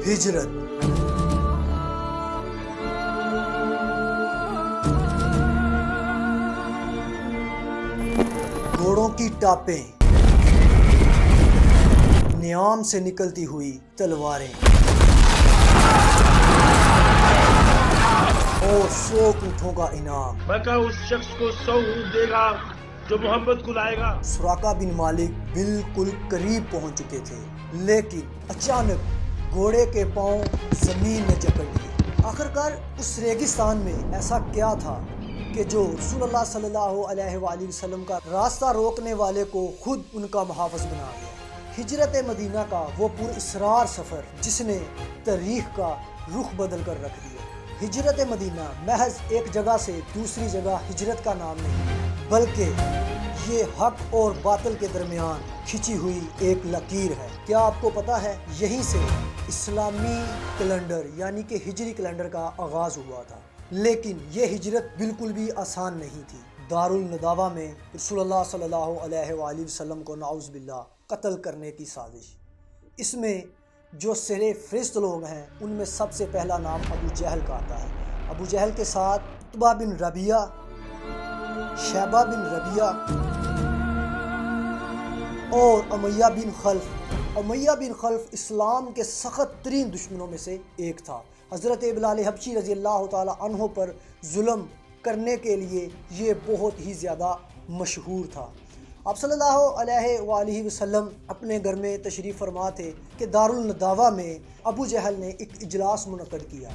ہجرت۔ گھوڑوں کی ٹاپیں، نیام سے نکلتی ہوئی تلواریں اور 100 اونٹوں کا انعام۔ مکہ اس شخص کو 100 اونٹ دے گا جو محبت کو لائے گا۔ سراقہ بن مالک بالکل قریب پہنچ چکے تھے، لیکن اچانک گھوڑے کے پاؤں زمین میں جکڑ لیے۔ آخرکار اس ریگستان میں ایسا کیا تھا کہ جو رسول اللہ صلی اللہ علیہ وآلہ وسلم کا راستہ روکنے والے کو خود ان کا محافظ بنا گیا۔ ہجرت مدینہ کا وہ پر اسرار سفر جس نے تاریخ کا رخ بدل کر رکھ دیا۔ ہجرت مدینہ محض ایک جگہ سے دوسری جگہ ہجرت کا نام نہیں، بلکہ یہ حق اور باطل کے درمیان کھچی ہوئی ایک لکیر ہے۔ کیا آپ کو پتا ہے یہیں سے اسلامی کیلنڈر یعنی کہ ہجری کیلنڈر کا آغاز ہوا تھا، لیکن یہ ہجرت بالکل بھی آسان نہیں تھی۔ دارالنداوا میں رسول اللہ صلی اللہ علیہ وآلہ وسلم کو نعوذ باللہ قتل کرنے کی سازش۔ اس میں جو سر فہرست لوگ ہیں ان میں سب سے پہلا نام ابو جہل کا آتا ہے۔ ابو جہل کے ساتھ عتبہ بن ربیعہ، شیبہ بن ربیعہ اور امیہ بن خلف۔ امیہ بن خلف اسلام کے سخت ترین دشمنوں میں سے ایک تھا۔ حضرت بلال حبشی رضی اللہ تعالی عنہ پر ظلم کرنے کے لیے یہ بہت ہی زیادہ مشہور تھا۔ آپ صلی اللہ علیہ وآلہ وسلم اپنے گھر میں تشریف فرما تھے کہ دارالنداوا میں ابو جہل نے ایک اجلاس منعقد کیا۔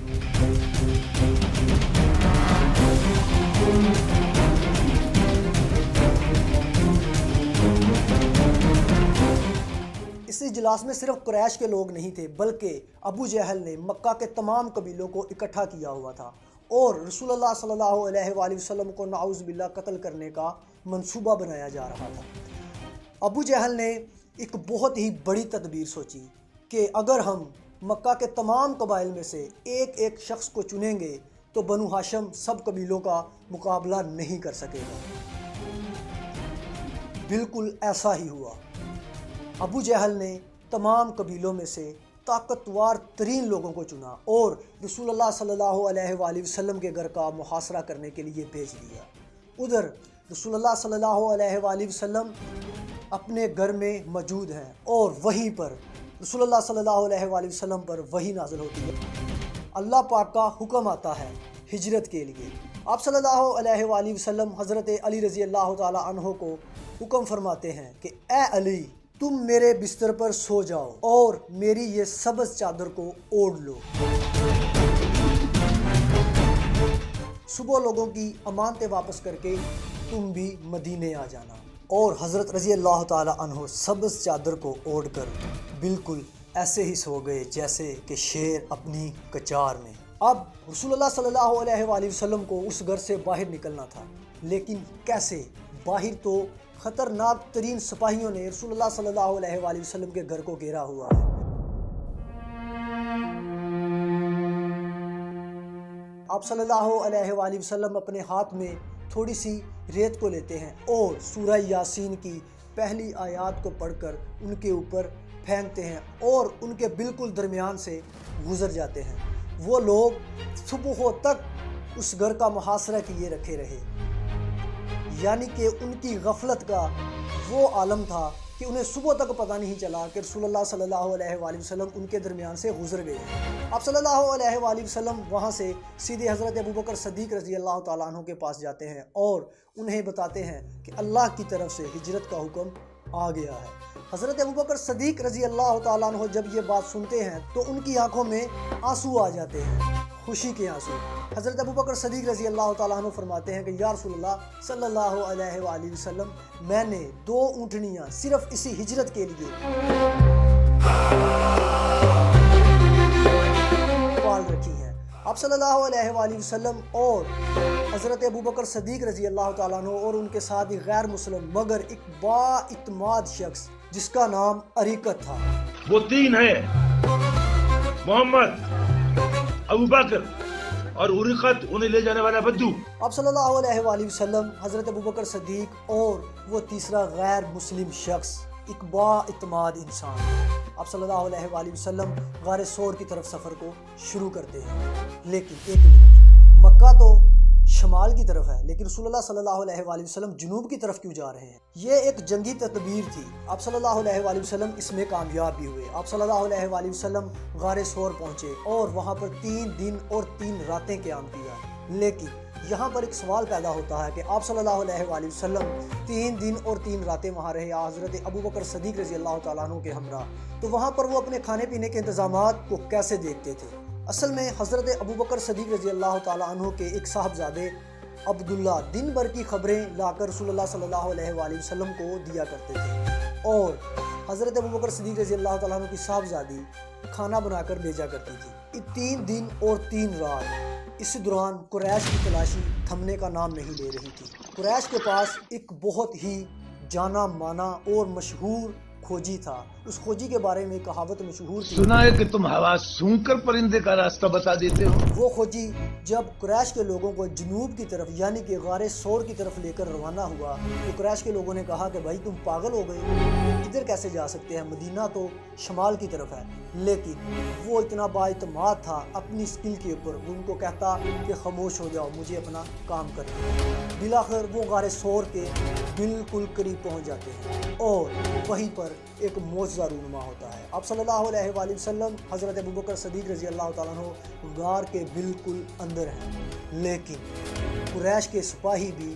اس اجلاس میں صرف قریش کے لوگ نہیں تھے، بلکہ ابو جہل نے مکہ کے تمام قبیلوں کو اکٹھا کیا ہوا تھا اور رسول اللہ صلی اللہ علیہ وآلہ وسلم کو نعوذ باللہ قتل کرنے کا منصوبہ بنایا جا رہا تھا۔ ابو جہل نے ایک بہت ہی بڑی تدبیر سوچی کہ اگر ہم مکہ کے تمام قبائل میں سے ایک ایک شخص کو چنیں گے تو بنو ہاشم سب قبیلوں کا مقابلہ نہیں کر سکے گا۔ بالکل ایسا ہی ہوا۔ ابو جہل نے تمام قبیلوں میں سے طاقتور ترین لوگوں کو چنا اور رسول اللہ صلی اللہ علیہ وآلہ وسلم کے گھر کا محاصرہ کرنے کے لیے بھیج دیا۔ ادھر رسول اللہ صلی اللہ علیہ وآلہ وسلم اپنے گھر میں موجود ہیں اور وہیں پر رسول اللہ صلی اللہ علیہ وآلہ وسلم پر وحی نازل ہوتی ہے۔ اللہ پاک کا حکم آتا ہے ہجرت کے لیے۔ آپ صلی اللہ علیہ وآلہ وسلم حضرت علی رضی اللہ تعالی عنہ کو حکم فرماتے ہیں کہ اے علی، تم میرے بستر پر سو جاؤ اور میری یہ سبز چادر کو اوڑھ لو۔ صبح لوگوں کی امانتیں واپس کر کے تم بھی مدینے آ جانا۔ اور حضرت رضی اللہ تعالی عنہ سبز چادر کو اوڑھ کر بالکل ایسے ہی سو گئے جیسے کہ شیر اپنی کچار میں۔ اب رسول اللہ صلی اللہ علیہ وآلہ وسلم کو اس گھر سے باہر نکلنا تھا، لیکن کیسے؟ باہر تو خطرناک ترین سپاہیوں نے رسول اللہ صلی اللہ علیہ وآلہ وسلم کے گھر کو گھیرا ہوا ہے۔ آپ صلی اللہ علیہ وآلہ وسلم اپنے ہاتھ میں تھوڑی سی ریت کو لیتے ہیں اور سورہ یاسین کی پہلی آیات کو پڑھ کر ان کے اوپر پھینکتے ہیں اور ان کے بالکل درمیان سے گزر جاتے ہیں۔ وہ لوگ صبح تک اس گھر کا محاصرہ کیے رکھے رہے، یعنی کہ ان کی غفلت کا وہ عالم تھا کہ انہیں صبح تک پتہ نہیں چلا کہ رسول اللہ صلی اللہ علیہ وآلہ وسلم ان کے درمیان سے گزر گئے۔ آپ صلی اللہ علیہ وآلہ وسلم وہاں سے سیدھے حضرت ابوبکر صدیق رضی اللہ تعالیٰ عنہ کے پاس جاتے ہیں اور انہیں بتاتے ہیں کہ اللہ کی طرف سے ہجرت کا حکم آ گیا ہے۔ حضرت ابوبکر صدیق رضی اللہ تعالیٰ عنہ جب یہ بات سنتے ہیں تو ان کی آنکھوں میں آنسو آ جاتے ہیں، خوشی کے آنسو۔ حضرت ابوبکر صدیق رضی اللہ تعالیٰ عنہ فرماتے ہیں کہ یا رسول اللہ صلی اللہ علیہ وآلہ وسلم، میں نے 2 اونٹنیاں صرف اسی ہجرت کے لیے پال رکھی ہیں۔ آپ صلی اللہ علیہ وآلہ وسلم اور حضرت ابوبکر صدیق رضی اللہ تعالیٰ عنہ اور ان کے ساتھ ایک غیر مسلم مگر ایک با اعتماد شخص جس کا نام عریقت تھا۔ وہ 3 ہیں، محمد، ابوبکر اور عریقت، انہیں لے جانے والا بدو۔ آپ صلی اللہ علیہ وآلہ وسلم، حضرت ابوبکر صدیق اور وہ تیسرا غیر مسلم شخص، ایک با اعتماد انسان۔ آپ صلی اللہ علیہ وآلہ وسلم غار ثور کی طرف سفر کو شروع کرتے ہیں۔ لیکن ایک منٹ، مکہ تو شمال کی طرف ہے، لیکن رسول اللہ صلی اللہ علیہ وآلہ وسلم جنوب کی طرف کیوں جا رہے ہیں؟ یہ ایک جنگی تدبیر تھی۔ آپ صلی اللہ علیہ وآلہ وسلم اس میں کامیاب بھی ہوئے۔ آپ صلی اللہ علیہ وآلہ وسلم غار ثور پہنچے اور وہاں پر 3 دن اور 3 راتیں قیام کیا۔ لیکن یہاں پر ایک سوال پیدا ہوتا ہے کہ آپ صلی اللہ علیہ وآلہ وسلم 3 دن اور 3 راتیں وہاں رہے حضرت ابوبکر صدیق رضی اللہ تعالیٰ عنہ کے ہمراہ، تو وہاں پر وہ اپنے کھانے پینے کے انتظامات کو کیسے دیکھتے تھے؟ اصل میں حضرت ابوبکر صدیق رضی اللہ تعالیٰ عنہ کے ایک صاحبزادے عبداللہ دن بھر کی خبریں لا کر رسول اللہ صلی اللہ علیہ وآلہ وسلم کو دیا کرتے تھے، اور حضرت ابوبکر صدیق رضی اللہ تعالیٰ عنہ کی صاحبزادی کھانا بنا کر بھیجا کرتی تھی۔ 3 دن اور 3 رات اس دوران قریش کی تلاشی تھمنے کا نام نہیں لے رہی تھی۔ قریش کے پاس ایک بہت ہی جانا مانا اور مشہور کھوجی تھا۔ اس کھوجی کے بارے میں کہاوت مشہور تھی، سنا ہے کہ تم ہوا سونگ کر پرندے کا راستہ بتا دیتے ہو۔ وہ کھوجی جب قریش کے لوگوں کو جنوب کی طرف یعنی کہ غار ثور کی طرف لے کر روانہ ہوا تو قریش کے لوگوں نے کہا کہ بھائی تم پاگل ہو گئے، ادھر کیسے جا سکتے ہیں، مدینہ تو شمال کی طرف ہے۔ لیکن وہ اتنا بااعتماد تھا اپنی اسکل کے اوپر، وہ ان کو کہتا کہ خاموش ہو جاؤ، مجھے اپنا کام کرنا ہے۔ بلاخر وہ غار ثور کے بالکل قریب پہنچ جاتے ہیں اور وہیں پر ایک معجزہ رونما ہوتا ہے۔ آپ صلی اللہ علیہ وآلہ وسلم حضرت ابوبکر صدیق رضی اللہ تعالیٰ عنہ غار کے بالکل اندر ہیں، لیکن قریش کے سپاہی بھی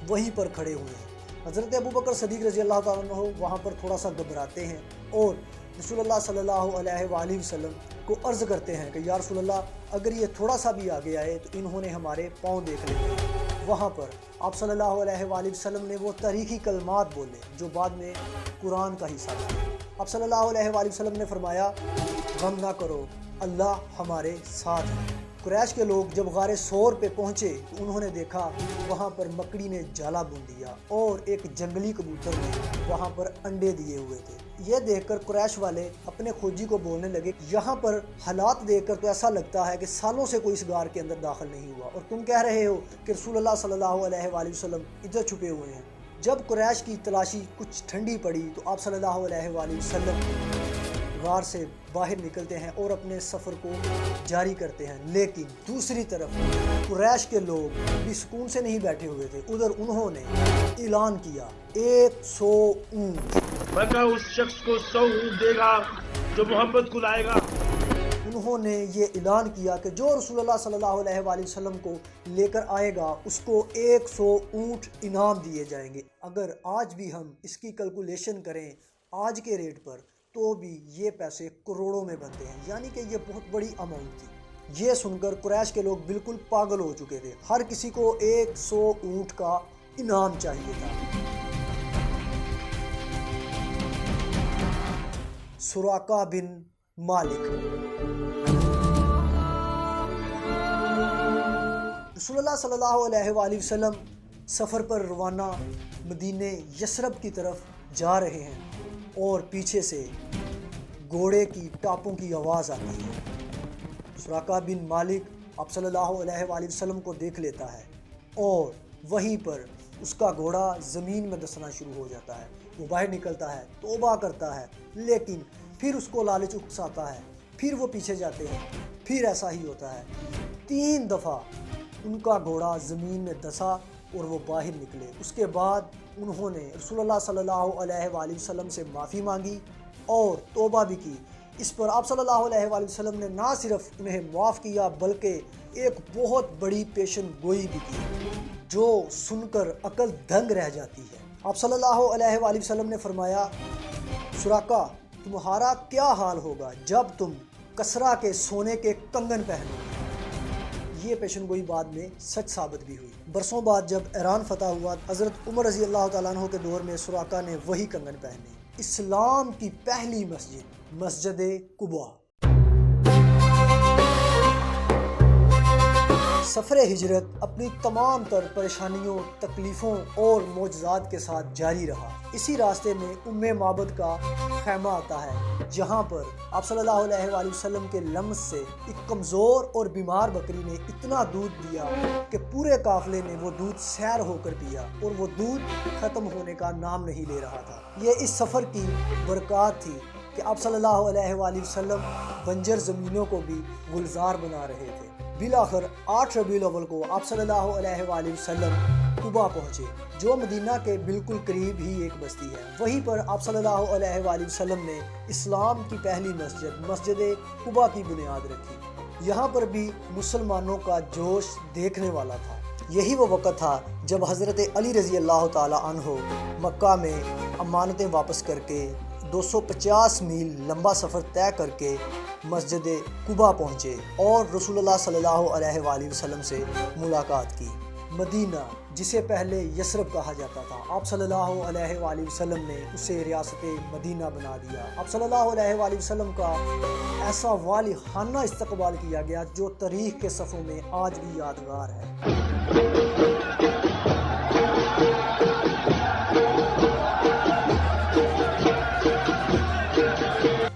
وہیں پر کھڑے ہوئے ہیں۔ حضرت ابوبکر صدیق رضی اللہ تعالیٰ عنہ وہاں پر تھوڑا سا گھبراتے ہیں اور رسول اللہ صلی اللہ علیہ وآلہ وسلم کو عرض کرتے ہیں کہ یا رسول اللہ اگر یہ تھوڑا سا بھی آگے آئے تو انہوں نے ہمارے پاؤں دیکھ لیے۔ وہاں پر آپ صلی اللہ علیہ وآلہ وسلم نے وہ تاریخی کلمات بولے جو بعد میں قرآن کا حصہ تھا۔ آپ صلی اللہ علیہ وآلہ وسلم نے فرمایا غم نہ کرو، اللہ ہمارے ساتھ ہے۔ قریش کے لوگ جب غار ثور پہ پہنچے تو انہوں نے دیکھا وہاں پر مکڑی نے جالا بن دیا اور ایک جنگلی کبوتر نے وہاں پر انڈے دیے ہوئے تھے۔ یہ دیکھ کر قریش والے اپنے کھوجی کو بولنے لگے یہاں پر حالات دیکھ کر تو ایسا لگتا ہے کہ سالوں سے کوئی اس غار کے اندر داخل نہیں ہوا اور تم کہہ رہے ہو کہ رسول اللہ صلی اللہ علیہ وآلہ وسلم ادھر چھپے ہوئے ہیں۔ جب قریش کی تلاشی کچھ ٹھنڈی پڑی تو آپ صلی اللہ علیہ وآلہ وسلم غار سے باہر نکلتے ہیں اور اپنے سفر کو جاری کرتے ہیں۔ لیکن دوسری طرف قریش کے لوگ بھی سکون سے نہیں بیٹھے ہوئے تھے، ادھر انہوں نے اعلان کیا 100 اونٹ۔ مکہ اس شخص کو 100 اونٹ دے گا جو محمد کو لائے گا۔ انہوں نے یہ اعلان کیا کہ جو رسول اللہ صلی اللہ علیہ وآلہ وسلم کو لے کر آئے گا اس کو 100 اونٹ انعام دیے جائیں گے۔ اگر آج بھی ہم اس کی کیلکولیشن کریں آج کے ریٹ پر تو بھی یہ پیسے کروڑوں میں بنتے ہیں، یعنی کہ یہ بہت بڑی اماؤنٹ تھی۔ یہ سن کر قریش کے لوگ بالکل پاگل ہو چکے تھے، ہر کسی کو 100 اونٹ کا انعام چاہیے تھا۔ سراقہ بن مالک رسول اللہ صلی اللہ علیہ وآلہ وسلم سفر پر روانہ مدینہ یثرب کی طرف جا رہے ہیں اور پیچھے سے گھوڑے کی ٹاپوں کی آواز آتی ہے۔ سراقہ بن مالک آپ صلی اللہ علیہ وآلہ وسلم کو دیکھ لیتا ہے اور وہیں پر اس کا گھوڑا زمین میں دسنا شروع ہو جاتا ہے۔ وہ باہر نکلتا ہے، توبہ کرتا ہے، لیکن پھر اس کو لالچ اکساتا ہے، پھر وہ پیچھے جاتے ہیں، پھر ایسا ہی ہوتا ہے۔ 3 دفعہ ان کا گھوڑا زمین میں دسا اور وہ باہر نکلے۔ اس کے بعد انہوں نے رسول اللہ صلی اللہ علیہ وآلہ وسلم سے معافی مانگی اور توبہ بھی کی۔ اس پر آپ صلی اللہ علیہ وآلہ وسلم نے نہ صرف انہیں معاف کیا بلکہ ایک بہت بڑی پیشن گوئی بھی کی جو سن کر عقل دنگ رہ جاتی ہے۔ آپ صلی اللہ علیہ وآلہ وسلم نے فرمایا سراقہ تمہارا کیا حال ہوگا جب تم کسرا کے سونے کے کنگن پہنو گے۔ یہ پیشن گوئی بعد میں سچ ثابت بھی ہوئی۔ برسوں بعد جب ایران فتح ہوا حضرت عمر رضی اللہ تعالیٰ عنہ کے دور میں سراقہ نے وہی کنگن پہنے۔ اسلام کی پہلی مسجد قباء۔ سفر ہجرت اپنی تمام تر پریشانیوں، تکلیفوں اور معجزات کے ساتھ جاری رہا۔ اسی راستے میں معبد کا خیمہ آتا ہے جہاں پر آپ صلی اللہ علیہ وآلہ وسلم کے لمس سے ایک کمزور اور بیمار بکری نے اتنا دودھ دیا کہ پورے قافلے نے وہ دودھ سیر ہو کر پیا اور وہ دودھ ختم ہونے کا نام نہیں لے رہا تھا۔ یہ اس سفر کی برکات تھی کہ آپ صلی اللہ علیہ وآلہ وسلم بنجر زمینوں کو بھی گلزار بنا رہے تھے۔ بالآخر 8 ربیع الاول کو آپ صلی اللہ علیہ وآلہ وسلم قبا پہنچے، جو مدینہ کے بالکل قریب ہی ایک بستی ہے۔ وہیں پر آپ صلی اللہ علیہ وآلہ وسلم نے اسلام کی پہلی مسجد قبا کی بنیاد رکھی۔ یہاں پر بھی مسلمانوں کا جوش دیکھنے والا تھا۔ یہی وہ وقت تھا جب حضرت علی رضی اللہ تعالی عنہ مکہ میں امانتیں واپس کر کے 250 میل لمبا سفر طے کر کے مسجد قبا پہنچے اور رسول اللہ صلی اللہ علیہ وآلہ وسلم سے ملاقات کی۔ مدینہ، جسے پہلے یثرب کہا جاتا تھا، آپ صلی اللہ علیہ وآلہ وسلم نے اسے ریاست مدینہ بنا دیا۔ آپ صلی اللہ علیہ وآلہ وسلم کا ایسا والی خانہ استقبال کیا گیا جو تاریخ کے صفحوں میں آج بھی یادگار ہے۔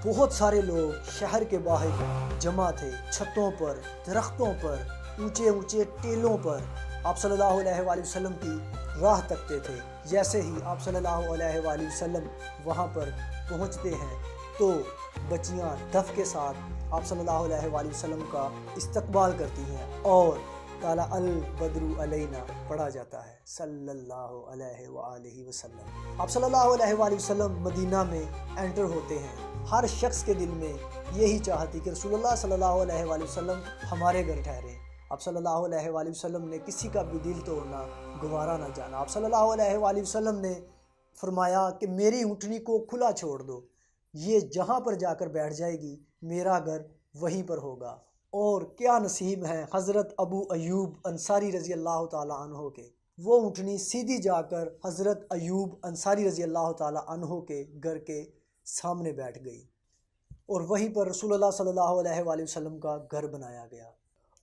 بہت سارے لوگ شہر کے باہر جمع تھے، چھتوں پر، درختوں پر، اونچے اونچے ٹیلوں پر آپ صلی اللہ علیہ وآلہ وسلم کی راہ تکتے تھے۔ جیسے ہی آپ صلی اللہ علیہ وآلہ وسلم وہاں پر پہنچتے ہیں تو بچیاں دف کے ساتھ آپ صلی اللہ علیہ وآلہ وسلم کا استقبال کرتی ہیں اور طلع البدر علینا پڑھا جاتا ہے صلی اللہ علیہ وآلہ وسلم۔ آپ صلی اللہ علیہ وآلہ وسلم مدینہ میں انٹر ہوتے ہیں۔ ہر شخص کے دل میں یہی چاہت تھی کہ رسول اللہ صلی اللہ علیہ وآلہ وسلم ہمارے گھر ٹھہرے۔ آپ صلی اللہ علیہ وآلہ وسلم نے کسی کا بھی دل توڑنا گوارا نہ جانا۔ آپ صلی اللہ علیہ وآلہ وسلم نے فرمایا کہ میری اونٹنی کو کھلا چھوڑ دو، یہ جہاں پر جا کر بیٹھ جائے گی میرا گھر وہیں پر ہوگا۔ اور کیا نصیب ہیں حضرت ابو ایوب انصاری رضی اللہ تعالی عنہ کے، وہ اونٹنی سیدھی جا کر حضرت ایوب انصاری رضی اللہ تعالی عنہ کے گھر کے سامنے بیٹھ گئی اور وہیں پر رسول اللہ صلی اللہ علیہ وآلہ وسلم کا گھر بنایا گیا۔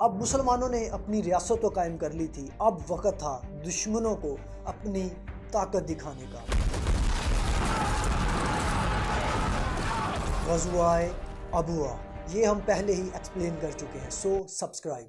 اب مسلمانوں نے اپنی ریاست تو قائم کر لی تھی، اب وقت تھا دشمنوں کو اپنی طاقت دکھانے کا۔ غزوہ ابوا، یہ ہم پہلے ہی ایکسپلین کر چکے ہیں، سو سبسکرائب۔